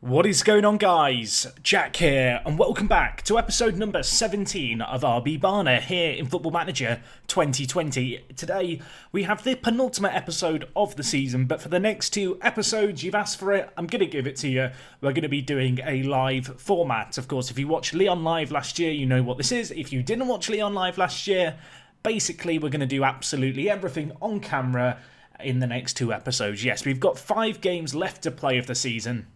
What is going on, guys? Jack here, and welcome back to episode number 17 of RB Barner here in Football Manager 2020. Today, we have the penultimate episode of the season, but for the next two episodes, you've asked for it, I'm going to give it to you. We're going to be doing a live format. Of course, if you watched Leon Live last year, you know what this is. If you didn't watch Leon Live last year, basically, we're going to do absolutely everything on camera in the next two episodes. Yes, we've got 5 games left to play of the season.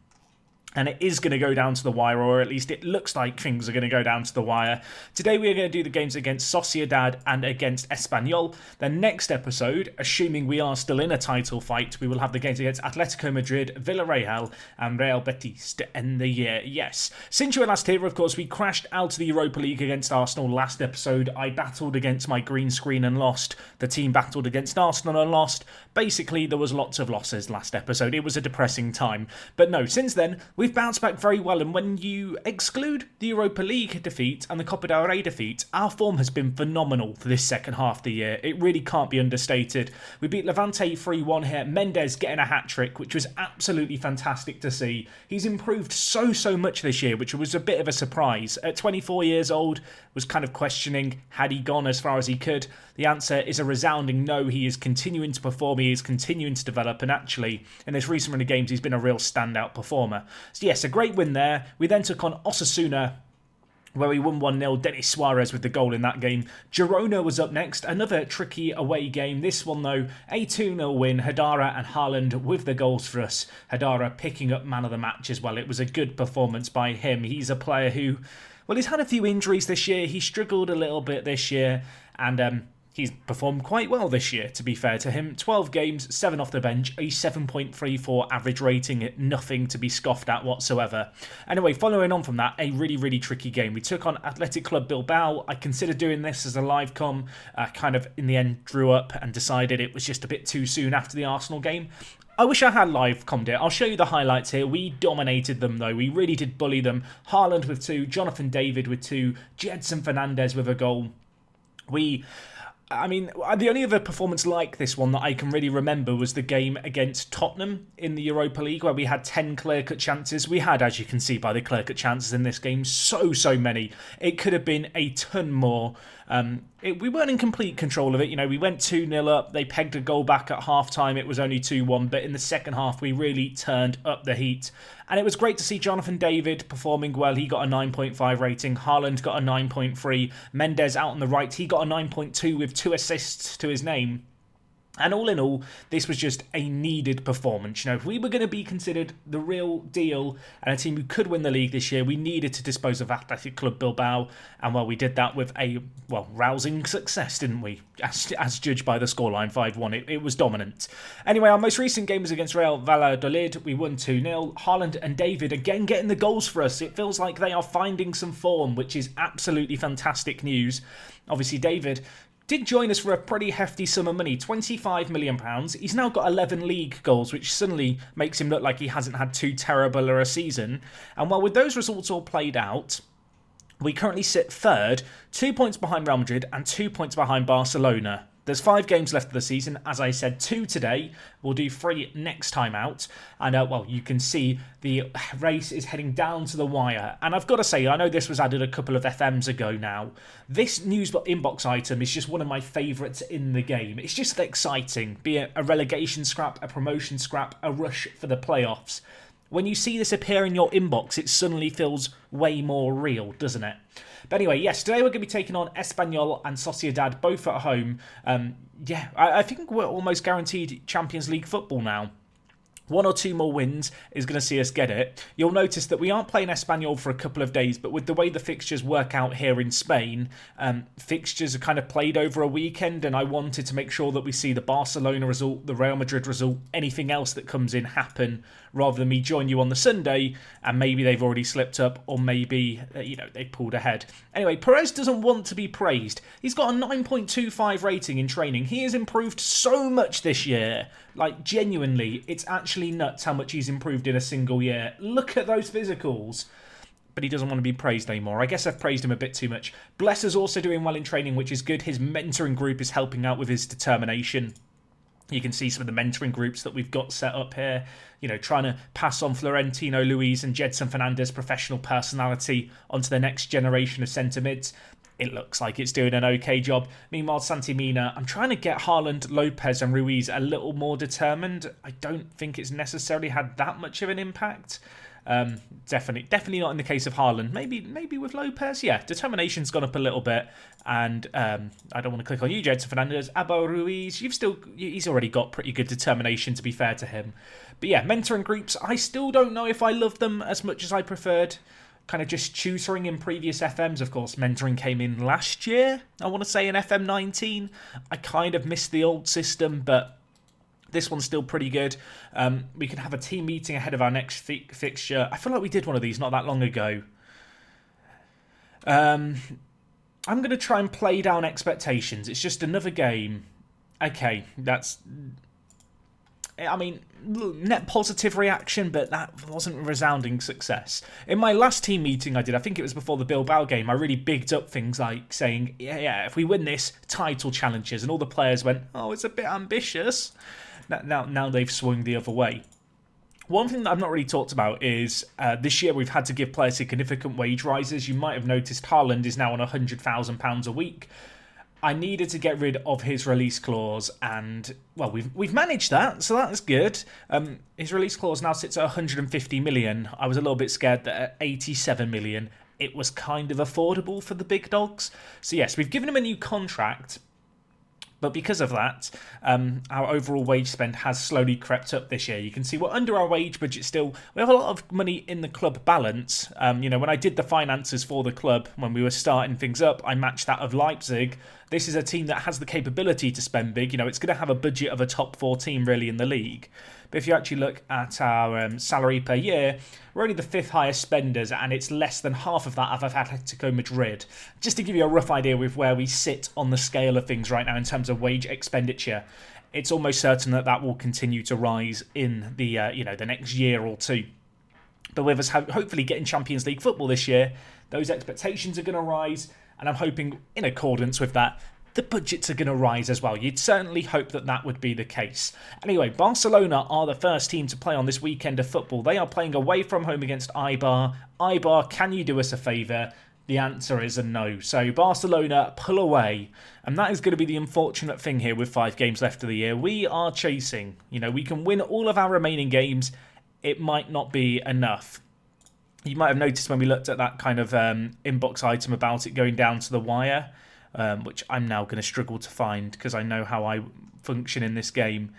And it is going to go down to the wire, or at least it looks like things are going to go down to the wire. Today we are going to do the games against Sociedad and against Espanyol. The next episode, assuming we are still in a title fight, we will have the games against Atletico Madrid, Villarreal and Real Betis to end the year. Yes. Since you were last here, of course, we crashed out of the Europa League against Arsenal last episode. I battled against my green screen and lost. The team battled against Arsenal and lost. Basically, there was lots of losses last episode. It was a depressing time. But no, since then, we've bounced back very well, and when you exclude the Europa League defeat and the Copa del Rey defeat, our form has been phenomenal for this second half of the year. It really can't be understated. We beat Levante 3-1 here. Mendes getting a hat-trick, which was absolutely fantastic to see. He's improved so much this year, which was a bit of a surprise. At 24 years old, was kind of questioning, had he gone as far as he could? The answer is a resounding no. He is continuing to perform, he is continuing to develop, and actually, in this recent run of games, he's been a real standout performer. So yes, a great win there. We then took on Osasuna, where we won 1-0. Denis Suarez with the goal in that game. Girona was up next. Another tricky away game. This one, though, a 2-0 win. Hadara and Haaland with the goals for us. Hadara picking up man of the match as well. It was a good performance by him. He's a player who, well, he's had a few injuries this year. He struggled a little bit this year, and he's performed quite well this year, to be fair to him. 12 games, 7 off the bench, a 7.34 average rating, nothing to be scoffed at whatsoever. Anyway, following on from that, a really tricky game. We took on Athletic Club Bilbao. I considered doing this as a live com, kind of in the end drew up and decided it was just a bit too soon after the Arsenal game. I wish I had live commed it. I'll show you the highlights here. We dominated them, though. We really did bully them. Haaland with 2, Jonathan David with 2, Jedson Fernandez with a goal. The only other performance like this one that I can really remember was the game against Tottenham in the Europa League, where we had 10 clear-cut chances. We had, as you can see by the clear-cut chances in this game, so many. It could have been a ton more. We weren't in complete control of it. You know, we went 2-0 up. They pegged a goal back at half-time. It was only 2-1. But in the second half, we really turned up the heat. And it was great to see Jonathan David performing well. He got a 9.5 rating. Haaland got a 9.3. Mendes out on the right. He got a 9.2 with 2 assists to his name. And all in all, this was just a needed performance. You know, if we were going to be considered the real deal and a team who could win the league this year, we needed to dispose of Athletic Club Bilbao. And well, we did that with a, rousing success, didn't we? As judged by the scoreline 5-1. It was dominant. Anyway, our most recent game was against Real Valladolid. We won 2-0. Haaland and David again getting the goals for us. It feels like they are finding some form, which is absolutely fantastic news. Obviously, David did join us for a pretty hefty sum of money, £25 million. He's now got 11 league goals, which suddenly makes him look like he hasn't had too terrible a season. And while with those results all played out, we currently sit third, 2 points behind Real Madrid and 2 points behind Barcelona. There's 5 games left of the season. As I said, 2 today. We'll do 3 next time out. And, you can see the race is heading down to the wire. And I've got to say, I know this was added a couple of FMs ago now. This news inbox item is just one of my favourites in the game. It's just exciting. Be it a relegation scrap, a promotion scrap, a rush for the playoffs. When you see this appear in your inbox, it suddenly feels way more real, doesn't it? But anyway, yes, today we're going to be taking on Espanyol and Sociedad, both at home. I think we're almost guaranteed Champions League football now. 1 or 2 more wins is going to see us get it. You'll notice that we aren't playing Espanyol for a couple of days, but with the way the fixtures work out here in Spain, fixtures are kind of played over a weekend, and I wanted to make sure that we see the Barcelona result, the Real Madrid result, anything else that comes in happen, rather than me join you on the Sunday, and maybe they've already slipped up, or maybe, they pulled ahead. Anyway, Perez doesn't want to be praised. He's got a 9.25 rating in training. He has improved so much this year. Like, genuinely, it's actually nuts how much he's improved in a single year. Look at those physicals. But he doesn't want to be praised anymore. I guess I've praised him a bit too much. Blesser's also doing well in training, which is good. His mentoring group is helping out with his determination. You can see some of the mentoring groups that we've got set up here, trying to pass on Florentino Luis and Jedson Fernandez professional personality onto the next generation of centre mids. It looks like it's doing an okay job. Meanwhile, Santi Mina, I'm trying to get Haaland, Lopez and Ruiz a little more determined. I don't think it's necessarily had that much of an impact. Definitely not in the case of Haaland. Maybe with Lopez, yeah, determination's gone up a little bit. And I don't want to click on you, Jedson Fernandez. Abo Ruiz, he's already got pretty good determination, to be fair to him. But yeah, mentoring groups, I still don't know if I love them as much as I preferred. Kind of just tutoring in previous FMs. Of course, mentoring came in last year, I want to say in FM19. I kind of missed the old system, but this one's still pretty good. We can have a team meeting ahead of our next fixture. I feel like we did one of these not that long ago. I'm going to try and play down expectations. It's just another game. Okay, net positive reaction, but that wasn't a resounding success. In my last team meeting I did, I think it was before the Bilbao game, I really bigged up things like saying, yeah, if we win this, title challenges, and all the players went, oh, it's a bit ambitious. Now they've swung the other way. One thing that I've not really talked about is this year we've had to give players significant wage rises. You might have noticed Haaland is now on £100,000 a week. I needed to get rid of his release clause, and well, we've managed that, so that's good. His release clause now sits at 150 million. I was a little bit scared that at 87 million, it was kind of affordable for the big dogs. So yes, we've given him a new contract, but because of that, our overall wage spend has slowly crept up this year. You can see we're under our wage budget still. We have a lot of money in the club balance. When I did the finances for the club, when we were starting things up, I matched that of Leipzig. This is a team that has the capability to spend big. It's going to have a budget of a top 4 team really in the league. But if you actually look at our salary per year, we're only the 5th highest spenders, and it's less than half of that of Atletico Madrid. Just to give you a rough idea with where we sit on the scale of things right now in terms of wage expenditure, it's almost certain that will continue to rise in the the next year or two. But with us hopefully getting Champions League football this year, those expectations are going to rise, and I'm hoping in accordance with that, the budgets are going to rise as well. You'd certainly hope that would be the case. Anyway, Barcelona are the first team to play on this weekend of football. They are playing away from home against Eibar. Eibar, can you do us a favour? The answer is a no. So Barcelona pull away. And that is going to be the unfortunate thing here with 5 games left of the year. We are chasing. We can win all of our remaining games. It might not be enough. You might have noticed when we looked at that kind of inbox item about it going down to the wire, which I'm now going to struggle to find because I know how I function in this game.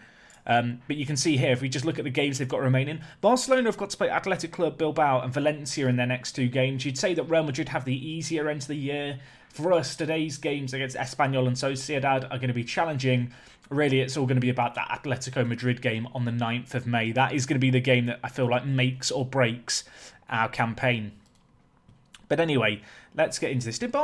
But you can see here, if we just look at the games they've got remaining, Barcelona have got to play Athletic Club Bilbao and Valencia in their next 2 games. You'd say that Real Madrid have the easier end of the year. For us, today's games against Espanyol and Sociedad are going to be challenging. Really, it's all going to be about that Atletico Madrid game on the 9th of May. That is going to be the game that I feel like makes or breaks our campaign. But anyway, let's get into this. Did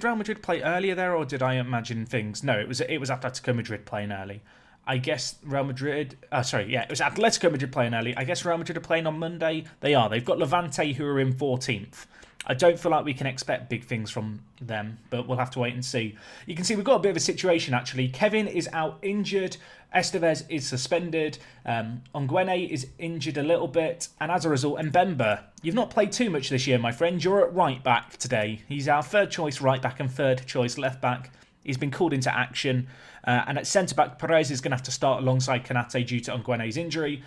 Real Madrid play earlier there, or did I imagine things? No, it was Atletico Madrid playing early. I guess Real Madrid... it was Atletico Madrid playing early. I guess Real Madrid are playing on Monday. They are. They've got Levante, who are in 14th. I don't feel like we can expect big things from them, but we'll have to wait and see. You can see we've got a bit of a situation, actually. Kevin is out injured. Estevez is suspended. Onguene is injured a little bit. And as a result, Mbemba, you've not played too much this year, my friend. You're at right back today. He's our 3rd choice right back and 3rd choice left back. He's been called into action. And at centre-back, Perez is going to have to start alongside Konate due to Onguene's injury.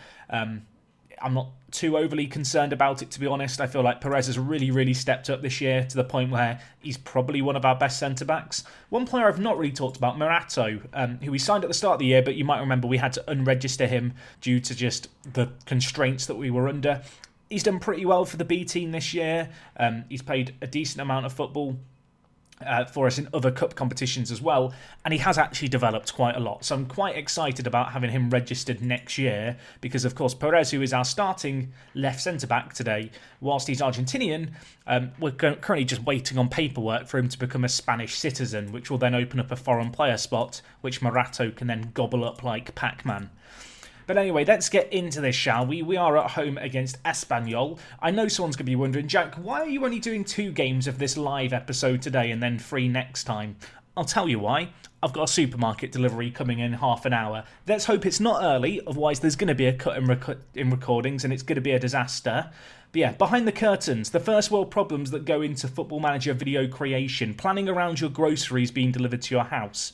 I'm not too overly concerned about it, to be honest. I feel like Perez has really, really stepped up this year to the point where he's probably one of our best centre-backs. One player I've not really talked about, Morato, who we signed at the start of the year, but you might remember we had to unregister him due to just the constraints that we were under. He's done pretty well for the B team this year. He's played a decent amount of football for us in other cup competitions as well, and he has actually developed quite a lot. So I'm quite excited about having him registered next year because, of course, Perez, who is our starting left centre-back today, whilst he's Argentinian, we're currently just waiting on paperwork for him to become a Spanish citizen, which will then open up a foreign player spot, which Morato can then gobble up like Pac-Man. But anyway, let's get into this, shall we? We are at home against Espanyol. I know someone's going to be wondering, Jack, why are you only doing 2 games of this live episode today and then 3 next time? I'll tell you why. I've got a supermarket delivery coming in half an hour. Let's hope it's not early, otherwise there's going to be a cut in recordings and it's going to be a disaster. But yeah, behind the curtains, the first world problems that go into Football Manager video creation, planning around your groceries being delivered to your house.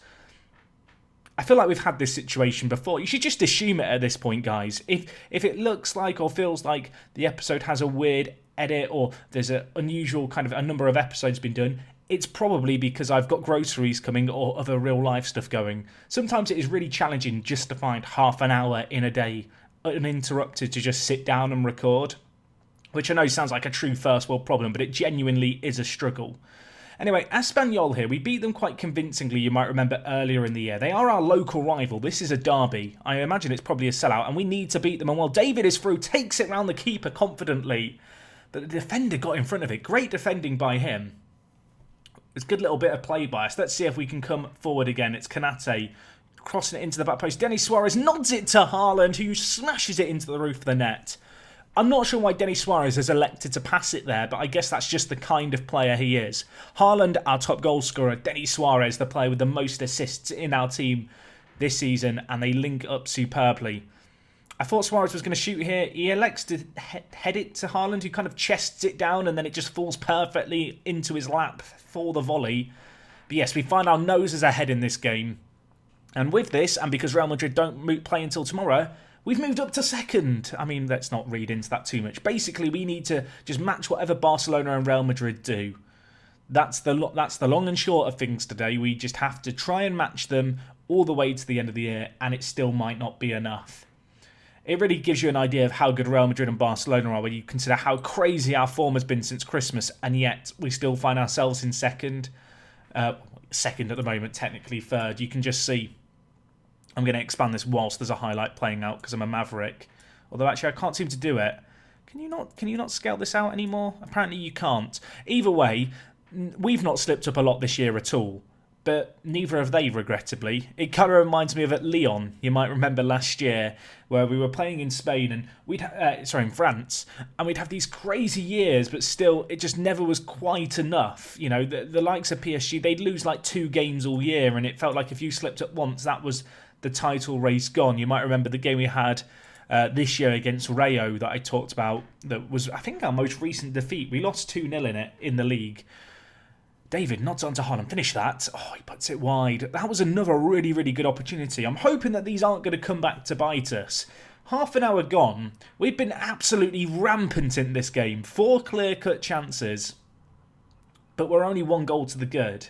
I feel like we've had this situation before. You should just assume it at this point, guys. If it looks like or feels like the episode has a weird edit or there's an unusual kind of a number of episodes been done, it's probably because I've got groceries coming or other real life stuff going. Sometimes it is really challenging just to find half an hour in a day uninterrupted to just sit down and record, which I know sounds like a true first world problem, but it genuinely is a struggle. Anyway, Espanyol here, we beat them quite convincingly, you might remember earlier in the year. They are our local rival. This is a derby. I imagine it's probably a sellout, and we need to beat them. And while David is through, takes it round the keeper confidently, but the defender got in front of it. Great defending by him. It's a good little bit of play by us. Let's see if we can come forward again. It's Kanate crossing it into the back post. Denis Suarez nods it to Haaland, who smashes it into the roof of the net. I'm not sure why Denis Suarez has elected to pass it there, but I guess that's just the kind of player he is. Haaland, our top goal scorer. Denis Suarez, the player with the most assists in our team this season, and they link up superbly. I thought Suarez was going to shoot here. He elects to head it to Haaland, who kind of chests it down, and then it just falls perfectly into his lap for the volley. But yes, we find our noses ahead in this game. And with this, and because Real Madrid don't play until tomorrow, we've moved up to second. I mean, let's not read into that too much. Basically, we need to just match whatever Barcelona and Real Madrid do. That's the long and short of things today. We just have to try and match them all the way to the end of the year, and it still might not be enough. It really gives you an idea of how good Real Madrid and Barcelona are when you consider how crazy our form has been since Christmas, and yet we still find ourselves in second. Second at the moment, technically third. You can just see. I'm going to expand this whilst there's a highlight playing out because I'm a maverick. Although actually I can't seem to do it. Can you not scale this out anymore? Apparently you can't. Either way, we've not slipped up a lot this year at all. But neither have they, regrettably. It kind of reminds me of at Lyon. You might remember last year where we were playing in Spain and in France, and we'd have these crazy years, but still, it just never was quite enough. You know, the likes of PSG, they'd lose like 2 games all year, and it felt like if you slipped up once, that was the title race gone. You might remember the game we had this year against Rayo that I talked about. That was, I think, our most recent defeat. We lost 2-0 in it in the league. David nods onto Haaland. Finish that. Oh, he puts it wide. That was another really, really good opportunity. I'm hoping that these aren't going to come back to bite us. Half an hour gone. We've been absolutely rampant in this game. 4 clear-cut chances. But we're only 1 goal to the good.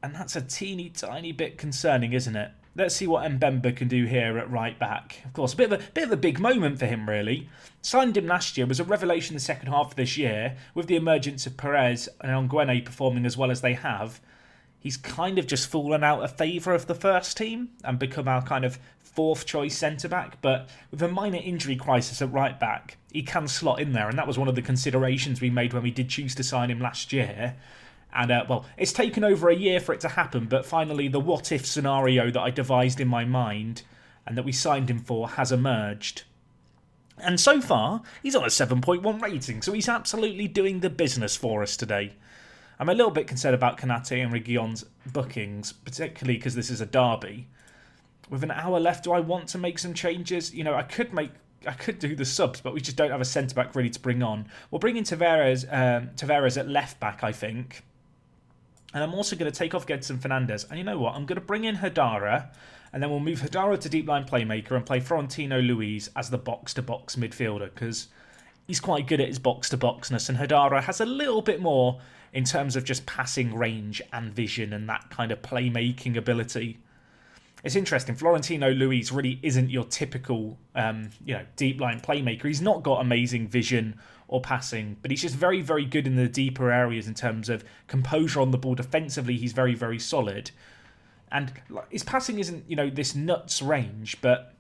And that's a teeny tiny bit concerning, isn't it? Let's see what Mbemba can do here at right back. Of course, a bit of a big moment for him, really. Signed him last year, was a revelation the second half of this year. With the emergence of Perez and Onguene performing as well as they have, he's kind of just fallen out of favour of the first team and become our kind of 4th choice centre-back. But with a minor injury crisis at right back, he can slot in there. And that was one of the considerations we made when we did choose to sign him last year. And, well, it's taken over a year for it to happen, but finally the what-if scenario that I devised in my mind and that we signed him for has emerged. And so far, he's on a 7.1 rating, so he's absolutely doing the business for us today. I'm a little bit concerned about Kanate and Reguilon's bookings, particularly because this is a derby. With an hour left, do I want to make some changes? You know, I could do the subs, but we just don't have a centre-back ready to bring on. We'll bring in Tavares at left-back, I think. And I'm also going to take off Gedson Fernandes. And you know what? I'm going to bring in Hadara. And then we'll move Hadara to deep line playmaker and play Florentino Luis as the box-to-box midfielder. Because he's quite good at his box-to-boxness. And Hadara has a little bit more in terms of just passing range and vision and that kind of playmaking ability. It's interesting. Florentino Luis really isn't your typical deep line playmaker. He's not got amazing vision or passing, but he's just very, very good in the deeper areas in terms of composure on the ball. Defensively, he's very, very solid. And his passing isn't, this nuts range, but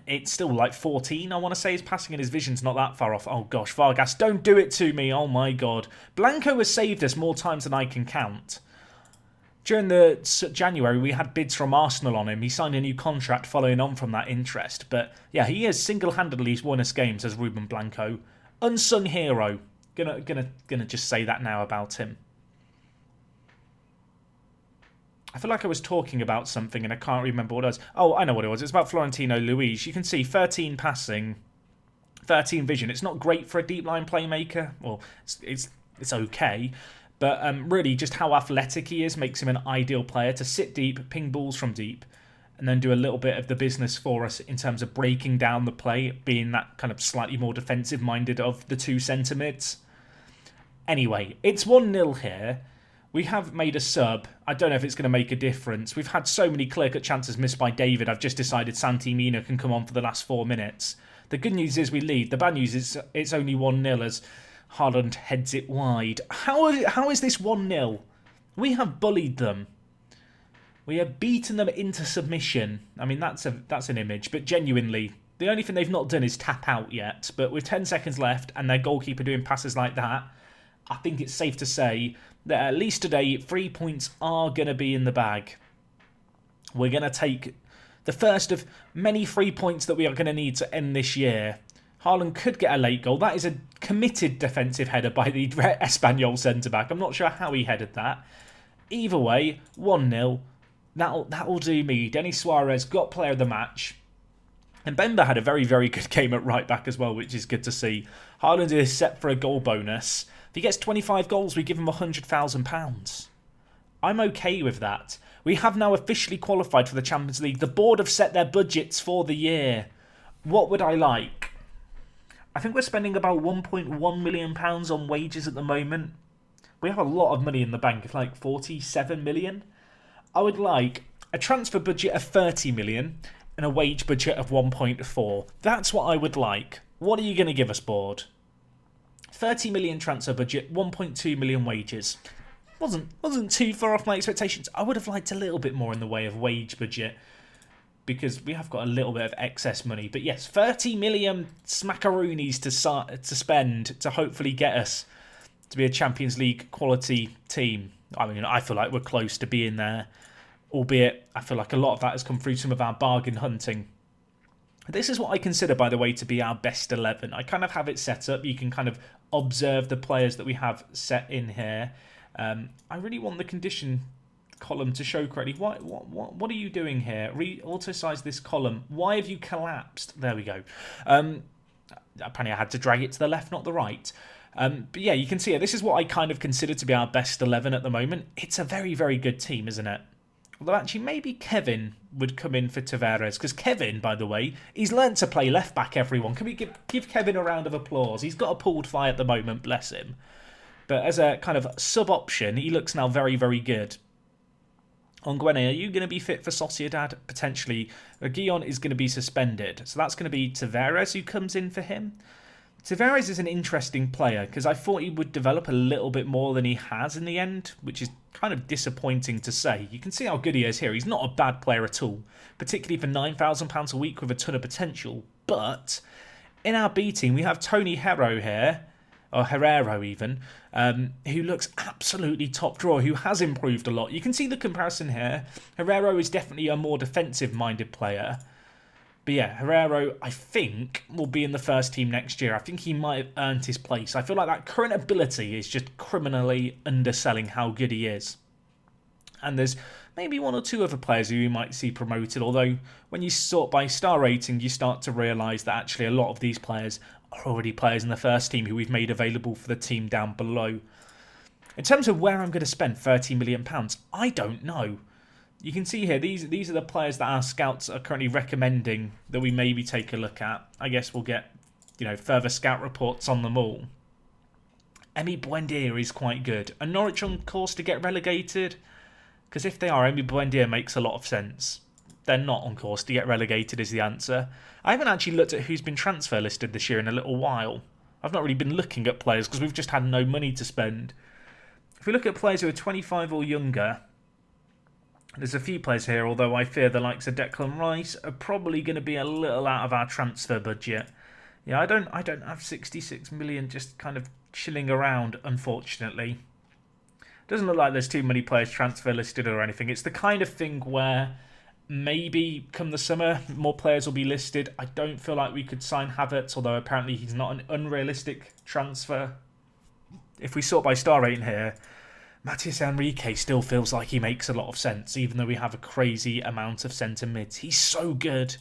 it's still like 14, I want to say. His passing and his vision's not that far off. Oh gosh, Vargas, don't do it to me. Oh my God. Blanco has saved us more times than I can count. During the January, we had bids from Arsenal on him. He signed a new contract following on from that interest. But yeah, he has single-handedly won us games as Ruben Blanco. Unsung hero. Gonna just say that now about him. I feel like I was talking about something and I can't remember what it was. Oh, I know what it was. It's about Florentino Luis. You can see 13 passing, 13 vision. It's not great for a deep line playmaker. Well, it's okay. But really, just how athletic he is makes him an ideal player to sit deep, ping balls from deep, and then do a little bit of the business for us in terms of breaking down the play, being that kind of slightly more defensive-minded of the two centre mids. Anyway, it's 1-0 here. We have made a sub. I don't know if it's going to make a difference. We've had so many clear-cut chances missed by David. I've just decided Santi Mina can come on for the last 4 minutes. The good news is we lead. The bad news is it's only 1-0 as Haaland heads it wide. How is this 1-0? We have bullied them. We have beaten them into submission. I mean, that's an image, but genuinely, the only thing they've not done is tap out yet. But with 10 seconds left and their goalkeeper doing passes like that, I think it's safe to say that at least today, 3 points are going to be in the bag. We're going to take the first of many 3 points that we are going to need to end this year. Haaland could get a late goal. That is a committed defensive header by the Espanyol centre-back. I'm not sure how he headed that. Either way, 1-0. That'll do me. Denis Suarez got player of the match. And Bemba had a very, very good game at right back as well, which is good to see. Haaland is set for a goal bonus. If he gets 25 goals, we give him £100,000. I'm okay with that. We have now officially qualified for the Champions League. The board have set their budgets for the year. What would I like? I think we're spending about £1.1 million on wages at the moment. We have a lot of money in the bank, it's like 47 million. I would like a transfer budget of 30 million and a wage budget of 1.4. That's what I would like. What are you going to give us, board? 30 million transfer budget, 1.2 million wages. Wasn't too far off my expectations. I would have liked a little bit more in the way of wage budget because we have got a little bit of excess money. But yes, 30 million smackaroonies to spend to hopefully get us to be a Champions League quality team. I mean, I feel like we're close to being there, albeit I feel like a lot of that has come through some of our bargain hunting. This is what I consider, by the way, to be our best 11. I kind of have it set up. You can kind of observe the players that we have set in here. I really want the condition column to show correctly. What are you doing here? Auto-size this column. Why have you collapsed? There we go. Apparently I had to drag it to the left, not the right. But yeah, you can see it. This is what I kind of consider to be our best 11 at the moment. It's a very, very good team, isn't it? Although actually maybe Kevin would come in for Tavares. Because Kevin, by the way, he's learnt to play left back, everyone. Can we give Kevin a round of applause? He's got a pulled fly at the moment, bless him. But as a kind of sub-option, he looks now very, very good. Ongwene, are you going to be fit for Sociedad? Potentially. Guillon is going to be suspended. So that's going to be Tavares who comes in for him. Tavares is an interesting player because I thought he would develop a little bit more than he has in the end, which is kind of disappointing to say. You can see how good he is here. He's not a bad player at all, particularly for £9,000 a week with a ton of potential. But in our B team, we have Tony Herro here, or Herrero even, who looks absolutely top drawer, who has improved a lot. You can see the comparison here. Herrero is definitely a more defensive-minded player. But yeah, Herrero, I think, will be in the first team next year. I think he might have earned his place. I feel like that current ability is just criminally underselling how good he is. And there's maybe one or two other players who you might see promoted, although when you sort by star rating, you start to realise that actually a lot of these players are already players in the first team who we've made available for the team down below. In terms of where I'm going to spend £30 million, I don't know. You can see here, these are the players that our scouts are currently recommending that we maybe take a look at. I guess we'll get, further scout reports on them all. Emi Buendia is quite good. Are Norwich on course to get relegated? Because if they are, Emi Buendia makes a lot of sense. They're not on course to get relegated is the answer. I haven't actually looked at who's been transfer listed this year in a little while. I've not really been looking at players because we've just had no money to spend. If we look at players who are 25 or younger, there's a few players here, although I fear the likes of Declan Rice are probably going to be a little out of our transfer budget. Yeah, I don't have 66 million just kind of chilling around, unfortunately. Doesn't look like there's too many players transfer listed or anything. It's the kind of thing where maybe come the summer more players will be listed. I don't feel like we could sign Havertz, although apparently he's not an unrealistic transfer. If we sort by star rating here, Matthias Enrique still feels like he makes a lot of sense, even though we have a crazy amount of centre mids. He's so good.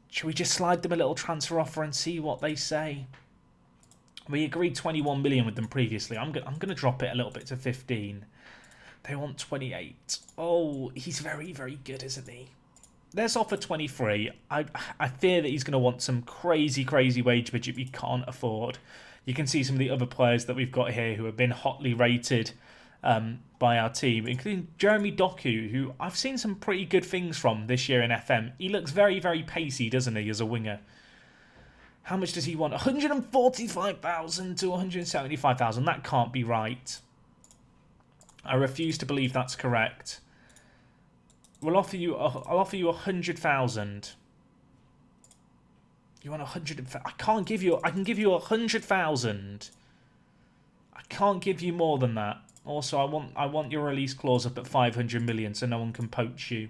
Should we just slide them a little transfer offer and see what they say? We agreed 21 million with them previously. I'm going to drop it a little bit to 15. They want 28. Oh, he's very, very good, isn't he? Let's offer 23. I fear that he's going to want some crazy, crazy wage budget we can't afford. You can see some of the other players that we've got here who have been hotly rated by our team, including Jeremy Doku, who I've seen some pretty good things from this year in FM. He looks very, very pacey, doesn't he, as a winger? How much does he want? 145,000 to 175,000. That can't be right. I refuse to believe that's correct. I'll offer you 100,000. You want 100? I can't give you. I can give you 100,000. I can't give you more than that. Also, I want your release clause up at 500 million, so no one can poach you.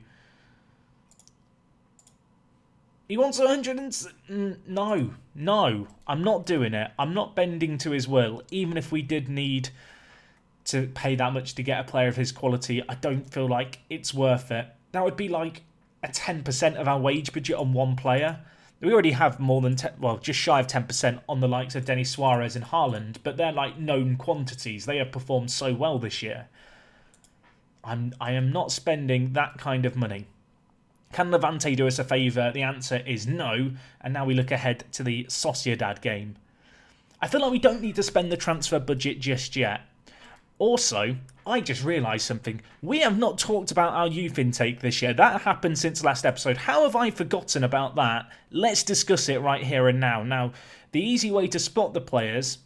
He wants 100 and... No. I'm not doing it. I'm not bending to his will. Even if we did need to pay that much to get a player of his quality, I don't feel like it's worth it. That would be like a 10% of our wage budget on one player. We already have more than just shy of 10% on the likes of Denis Suarez and Haaland, but they're like known quantities. They have performed so well this year. I am not spending that kind of money. Can Levante do us a favour? The answer is no. And now we look ahead to the Sociedad game. I feel like we don't need to spend the transfer budget just yet. Also, I just realised something. We have not talked about our youth intake this year. That happened since last episode. How have I forgotten about that? Let's discuss it right here and now. Now, the easy way to spot the players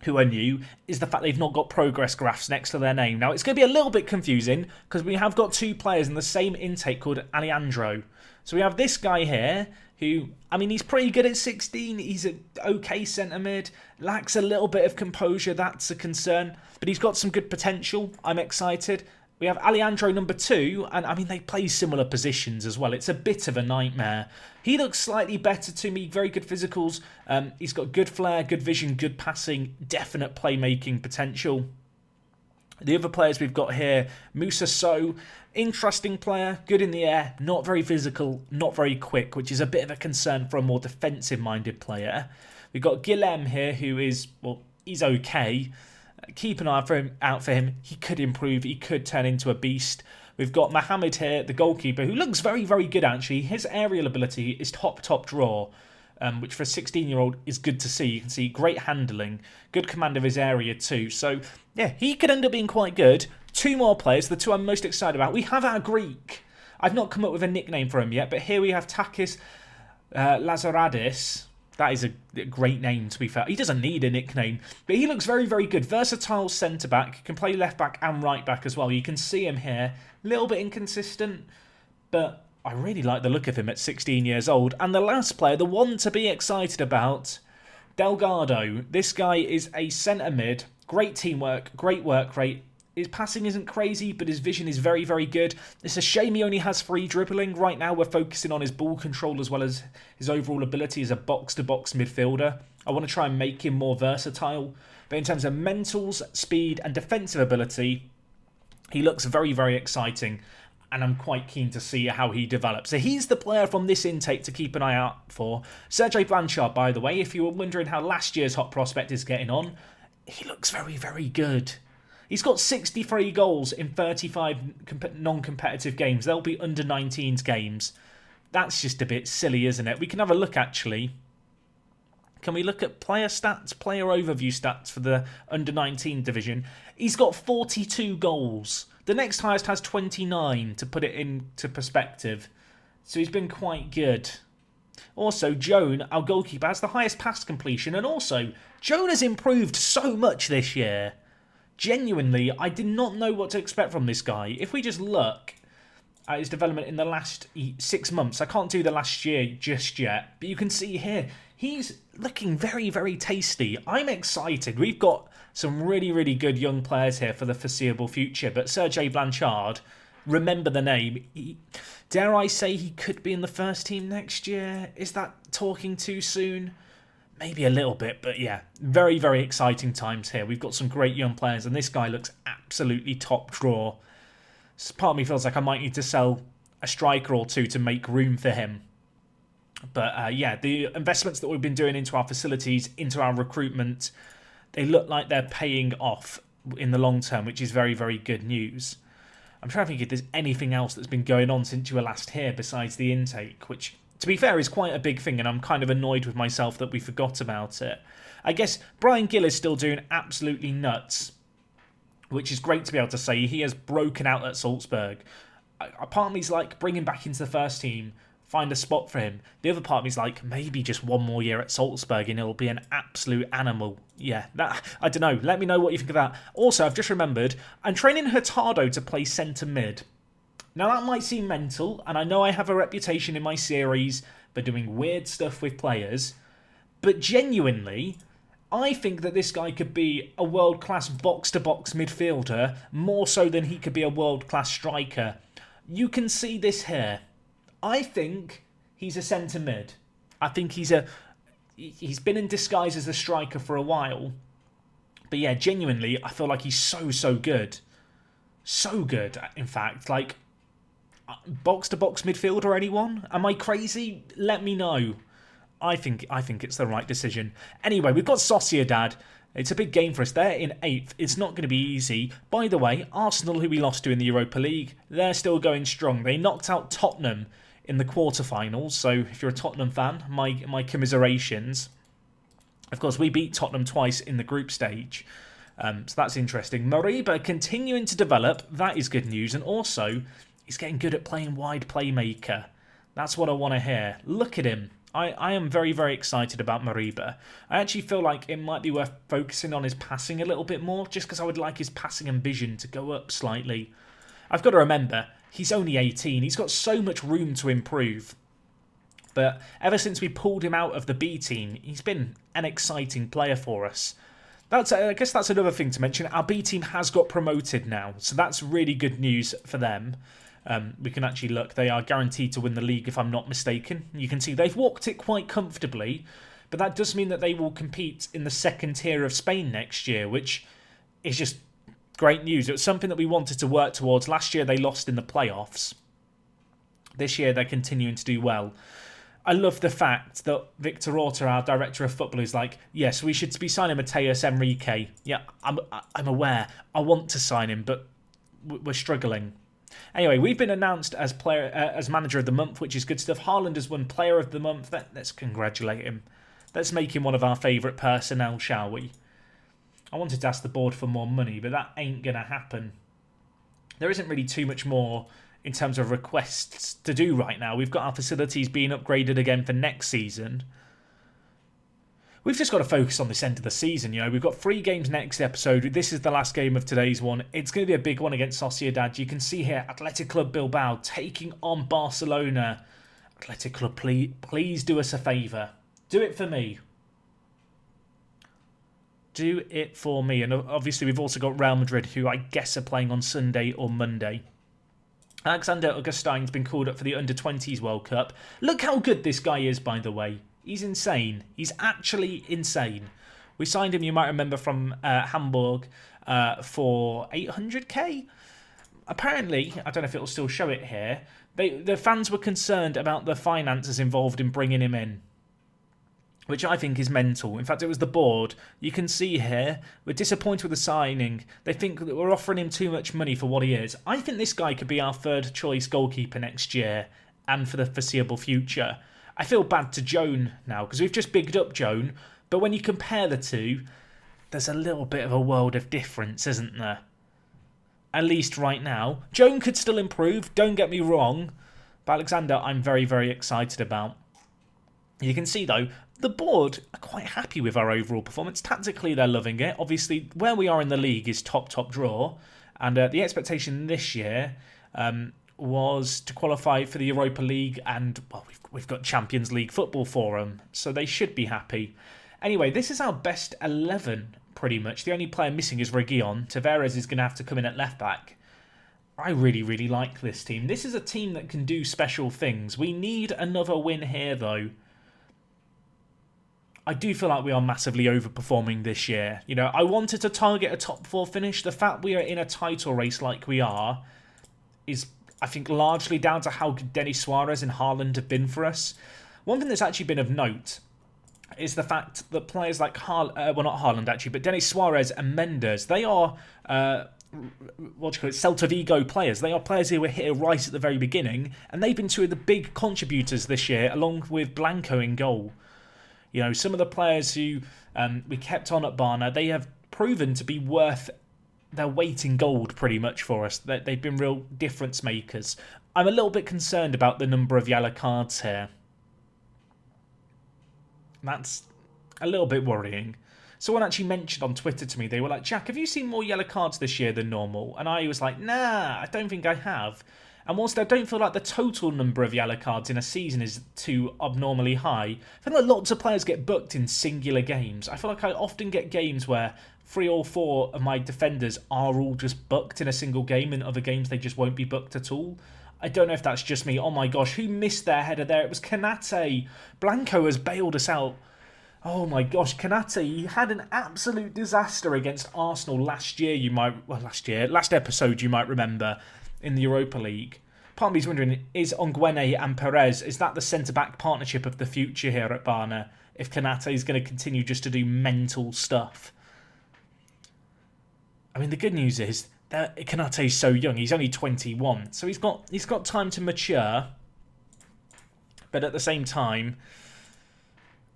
who are new is the fact they've not got progress graphs next to their name. Now, it's going to be a little bit confusing because we have got two players in the same intake called Alejandro. So we have this guy here who, I mean, he's pretty good at 16. He's an okay centre mid. Lacks a little bit of composure. That's a concern. But he's got some good potential. I'm excited. We have Alejandro number 2, and I mean, they play similar positions as well. It's a bit of a nightmare. He looks slightly better to me. Very good physicals. He's got good flair, good vision, good passing, definite playmaking potential. The other players we've got here, Moussa Sow, interesting player, good in the air, not very physical, not very quick, which is a bit of a concern for a more defensive-minded player. We've got Guillem here, who is, well, he's okay. Keep an eye out for him. He could improve. He could turn into a beast. We've got Mohamed here, the goalkeeper, who looks very, very good, actually. His aerial ability is top draw, which for a 16-year-old is good to see. You can see great handling, good command of his area too. So, yeah, he could end up being quite good. Two more players, the two I'm most excited about. We have our Greek. I've not come up with a nickname for him yet, but here we have Takis Lazaradis. That is a great name, to be fair. He doesn't need a nickname, but he looks very, very good. Versatile centre-back. Can play left-back and right-back as well. You can see him here. A little bit inconsistent, but I really like the look of him at 16 years old. And the last player, the one to be excited about, Delgado. This guy is a centre-mid. Great teamwork, great work rate. His passing isn't crazy, but his vision is very, very good. It's a shame he only has free dribbling. Right now, we're focusing on his ball control as well as his overall ability as a box-to-box midfielder. I want to try and make him more versatile. But in terms of mentals, speed, and defensive ability, he looks very, very exciting. And I'm quite keen to see how he develops. So he's the player from this intake to keep an eye out for. Serge Blanchard, by the way, if you were wondering how last year's hot prospect is getting on, he looks very, very good. He's got 63 goals in 35 non-competitive games. They'll be under-19s games. That's just a bit silly, isn't it? We can have a look, actually. Can we look at player stats, player overview stats for the under-19 division? He's got 42 goals. The next highest has 29, to put it into perspective. So he's been quite good. Also, Joan, our goalkeeper, has the highest pass completion. And also, Joan has improved so much this year. Genuinely, I did not know what to expect from this guy. If we just look at his development in the last 6 months, I can't do the last year just yet, but you can see here, he's looking very, very tasty. I'm excited. We've got some really, really good young players here for the foreseeable future, but Serge Blanchard, remember the name. Dare I say he could be in the first team next year? Is that talking too soon? Maybe a little bit, but yeah, very, very exciting times here. We've got some great young players, and this guy looks absolutely top drawer. Part of me feels like I might need to sell a striker or two to make room for him. But yeah, the investments that we've been doing into our facilities, into our recruitment, they look like they're paying off in the long term, which is very, very good news. I'm trying to think if there's anything else that's been going on since you were last here besides the intake, which, to be fair, is quite a big thing, and I'm kind of annoyed with myself that we forgot about it. I guess Brian Gill is still doing absolutely nuts, which is great to be able to say. He has broken out at Salzburg. A part of me's like, bring him back into the first team, find a spot for him. The other part of me's like, maybe just one more year at Salzburg and he'll be an absolute animal. Yeah, that, I don't know. Let me know what you think of that. Also, I've just remembered, I'm training Hurtado to play centre mid. Now, that might seem mental, and I know I have a reputation in my series for doing weird stuff with players, but genuinely, I think that this guy could be a world-class box-to-box midfielder, more so than he could be a world-class striker. You can see this here. I think he's a centre mid. I think he's been in disguise as a striker for a while. But yeah, genuinely, I feel like he's so good. So good, in fact. Like, box-to-box midfielder, anyone? Am I crazy? Let me know. I think it's the right decision. Anyway, we've got Sociedad. It's a big game for us. They're in 8th. It's not going to be easy. By the way, Arsenal, who we lost to in the Europa League, they're still going strong. They knocked out Tottenham in the quarterfinals. So if you're a Tottenham fan, my commiserations. Of course, we beat Tottenham twice in the group stage. So that's interesting. Moriba continuing to develop. That is good news. And also, he's getting good at playing wide playmaker. That's what I want to hear. Look at him. I am very, very excited about Moriba. I actually feel like it might be worth focusing on his passing a little bit more, just because I would like his passing and vision to go up slightly. I've got to remember, he's only 18. He's got so much room to improve. But ever since we pulled him out of the B team, he's been an exciting player for us. I guess that's another thing to mention. Our B team has got promoted now, so that's really good news for them. We can actually look. They are guaranteed to win the league, if I'm not mistaken. You can see they've walked it quite comfortably, but that does mean that they will compete in the second tier of Spain next year, which is just great news. It was something that we wanted to work towards. Last year they lost in the playoffs. This year they're continuing to do well. I love the fact that Victor Orta, our director of football, is like, yes, we should be signing Mateus Enrique. Yeah, I'm aware. I want to sign him, but we're struggling. Anyway, we've been announced as manager of the month, which is good stuff. Haaland has won player of the month. Let's congratulate him. Let's make him one of our favourite personnel, shall we? I wanted to ask the board for more money, but that ain't going to happen. There isn't really too much more in terms of requests to do right now. We've got our facilities being upgraded again for next season. We've just got to focus on this end of the season. You know, we've got 3 games next episode. This is the last game of today's one. It's going to be a big one against Sociedad. You can see here, Athletic Club Bilbao taking on Barcelona. Athletic Club, please do us a favour. Do it for me. Do it for me. And obviously, we've also got Real Madrid, who I guess are playing on Sunday or Monday. Alexander Augustine's been called up for the Under-20s World Cup. Look how good this guy is, by the way. He's insane. He's actually insane. We signed him, you might remember, from Hamburg for 800k. Apparently, I don't know if it'll still show it here, the fans were concerned about the finances involved in bringing him in, which I think is mental. In fact, it was the board. You can see here, we're disappointed with the signing. They think that we're offering him too much money for what he is. I think this guy could be our third choice goalkeeper next year and for the foreseeable future. I feel bad to Joan now, because we've just bigged up Joan, but when you compare the two, there's a little bit of a world of difference, isn't there? At least right now. Joan could still improve, don't get me wrong, but Alexander I'm very, very excited about. You can see, though, the board are quite happy with our overall performance. Tactically, they're loving it. Obviously, where we are in the league is top draw, and the expectation this year was to qualify for the Europa League, and well, we've got Champions League football for them, so they should be happy. Anyway, this is our best 11, pretty much. The only player missing is Reguilon. Tavares is going to have to come in at left back. I really, really like this team. This is a team that can do special things. We need another win here, though. I do feel like we are massively overperforming this year. You know, I wanted to target a top 4 finish. The fact we are in a title race like we are is, I think, largely down to how good Denis Suarez and Haaland have been for us. One thing that's actually been of note is the fact that players like not Haaland actually, but Denis Suarez and Mendes, they are Celta Vigo players. They are players who were here right at the very beginning, and they've been two of the big contributors this year, along with Blanco in goal. You know, some of the players who we kept on at Barna, they have proven to be worth their weight in gold pretty much for us. They've been real difference makers. I'm a little bit concerned about the number of yellow cards here. That's a little bit worrying. Someone actually mentioned on Twitter to me, they were like, Jack, have you seen more yellow cards this year than normal? And I was like, nah, I don't think I have. And whilst I don't feel like the total number of yellow cards in a season is too abnormally high, I feel like lots of players get booked in singular games. I feel like I often get games where 3 or 4 of my defenders are all just booked in a single game, and other games they just won't be booked at all. I don't know if that's just me. Oh my gosh, who missed their header there? It was Kanate. Blanco has bailed us out. Oh my gosh, Kanate, he had an absolute disaster against Arsenal last episode you might remember, in the Europa League. Part of me's wondering, is Onguene and Perez, is that the centre-back partnership of the future here at Barna, if Kanate is going to continue just to do mental stuff? I mean, the good news is that Kanate is so young. He's only 21, so he's got time to mature. But at the same time,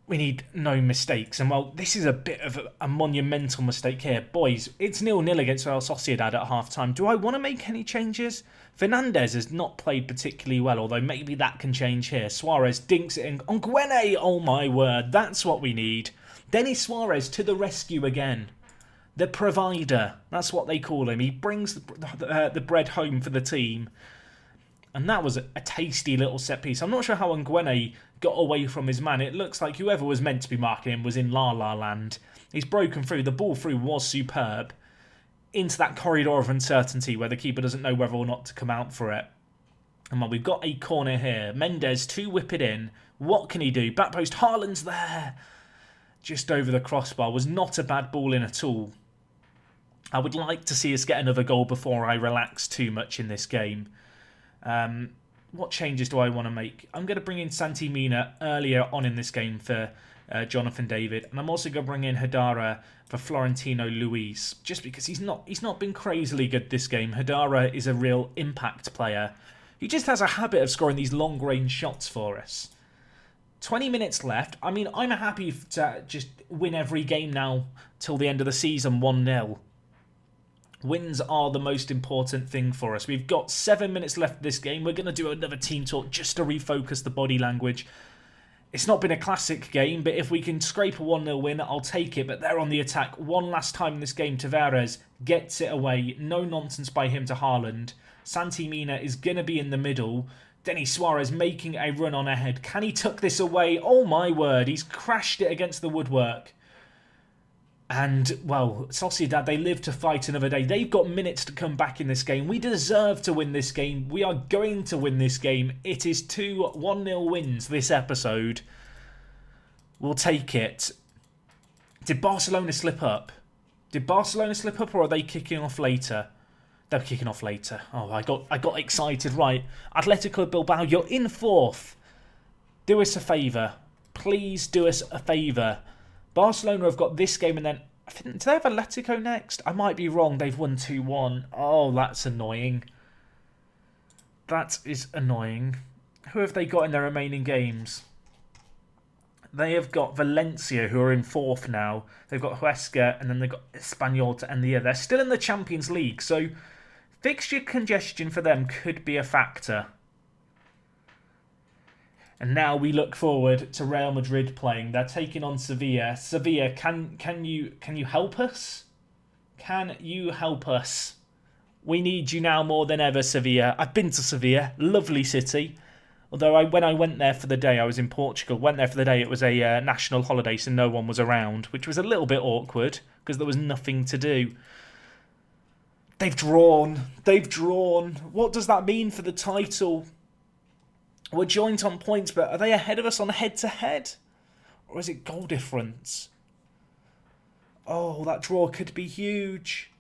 we need no mistakes. And, well, this is a bit of a monumental mistake here. Boys, it's 0-0 against Real Sociedad at half-time. Do I want to make any changes? Fernandez has not played particularly well, although maybe that can change here. Suarez dinks it in. Onguene, oh my word, that's what we need. Denis Suarez to the rescue again. The provider, that's what they call him. He brings the bread home for the team. And that was a tasty little set piece. I'm not sure how Onguene got away from his man. It looks like whoever was meant to be marking him was in La La Land. He's broken through. The ball through was superb. Into that corridor of uncertainty where the keeper doesn't know whether or not to come out for it. And well, we've got a corner here. Mendes to whip it in. What can he do? Back post. Haaland's there. Just over the crossbar. Was not a bad ball in at all. I would like to see us get another goal before I relax too much in this game. What changes do I want to make? I'm going to bring in Santi Mina earlier on in this game for Jonathan David, and I'm also going to bring in Hadara for Florentino Luis, just because he's not been crazily good this game. Hadara is a real impact player. He just has a habit of scoring these long-range shots for us. 20 minutes left. I mean, I'm happy to just win every game now till the end of the season 1-0. Wins are the most important thing for us. We've got 7 minutes left this game. We're going to do another team talk just to refocus the body language. It's not been a classic game, but if we can scrape a 1-0 win, I'll take it. But they're on the attack. One last time in this game, Tavares gets it away. No nonsense by him to Haaland. Santi Mina is going to be in the middle. Denis Suarez making a run on ahead. Can he tuck this away? Oh my word, he's crashed it against the woodwork. And, well, Sociedad, they live to fight another day. They've got minutes to come back in this game. We deserve to win this game. We are going to win this game. It is 2 1-0 wins this episode. We'll take it. Did Barcelona slip up? Did Barcelona slip up, or are they kicking off later? They're kicking off later. Oh, I got excited. Right. Atletico Bilbao, you're in 4th. Do us a favour. Please do us a favour. Barcelona have got this game and then... do they have Atletico next? I might be wrong. They've won 2-1. Oh, that's annoying. That is annoying. Who have they got in their remaining games? They have got Valencia, who are in 4th now. They've got Huesca, and then they've got Espanyol to end the year. They're still in the Champions League, so fixture congestion for them could be a factor. And now we look forward to Real Madrid playing. They're taking on Sevilla. Sevilla, can you help us? Can you help us? We need you now more than ever, Sevilla. I've been to Sevilla. Lovely city. Although when I went there for the day, I was in Portugal. Went there for the day, it was a national holiday, so no one was around, which was a little bit awkward because there was nothing to do. They've drawn. They've drawn. What does that mean for the title? We're joint on points, but are they ahead of us on head-to-head? Or is it goal difference? Oh, that draw could be huge.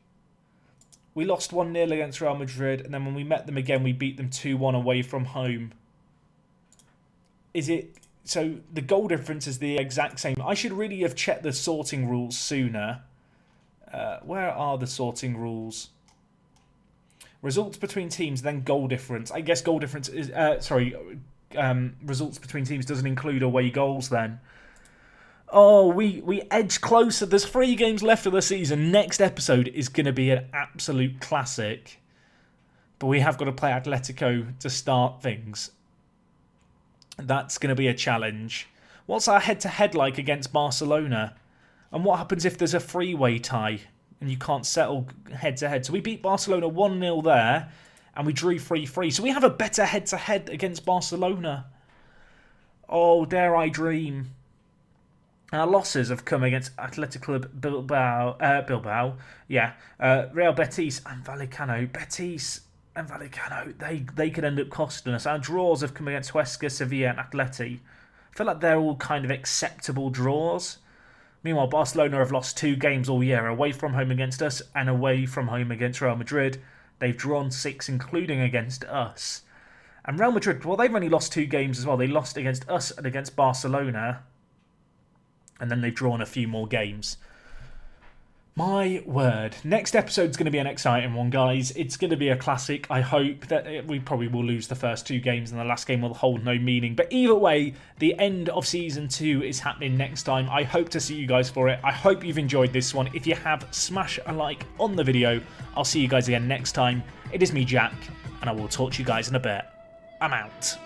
We lost 1-0 against Real Madrid, and then when we met them again, we beat them 2-1 away from home. Is it... So the goal difference is the exact same. I should really have checked the sorting rules sooner. Where are the sorting rules? Results between teams, then goal difference. I guess goal difference is... results between teams doesn't include away goals then. Oh, we edge closer. There's 3 games left of the season. Next episode is going to be an absolute classic. But we have got to play Atletico to start things. That's going to be a challenge. What's our head-to-head like against Barcelona? And what happens if there's a three-way tie and you can't settle head-to-head? So we beat Barcelona 1-0 there and we drew 3-3. So we have a better head-to-head against Barcelona. Oh, dare I dream. Our losses have come against Athletic Bilbao, Real Betis and Vallecano. Betis and Vallecano, they could end up costing us. Our draws have come against Huesca, Sevilla and Atleti. I feel like they're all kind of acceptable draws. Meanwhile, Barcelona have lost 2 games all year, away from home against us and away from home against Real Madrid. They've drawn 6, including against us. And Real Madrid, well, they've only lost 2 games as well. They lost against us and against Barcelona. And then they've drawn a few more games. My word. Next episode's going to be an exciting one, guys. It's going to be a classic. I hope that we probably will lose the first 2 games and the last game will hold no meaning. But either way, the end of Season 2 is happening next time. I hope to see you guys for it. I hope you've enjoyed this one. If you have, smash a like on the video. I'll see you guys again next time. It is me, Jack, and I will talk to you guys in a bit. I'm out.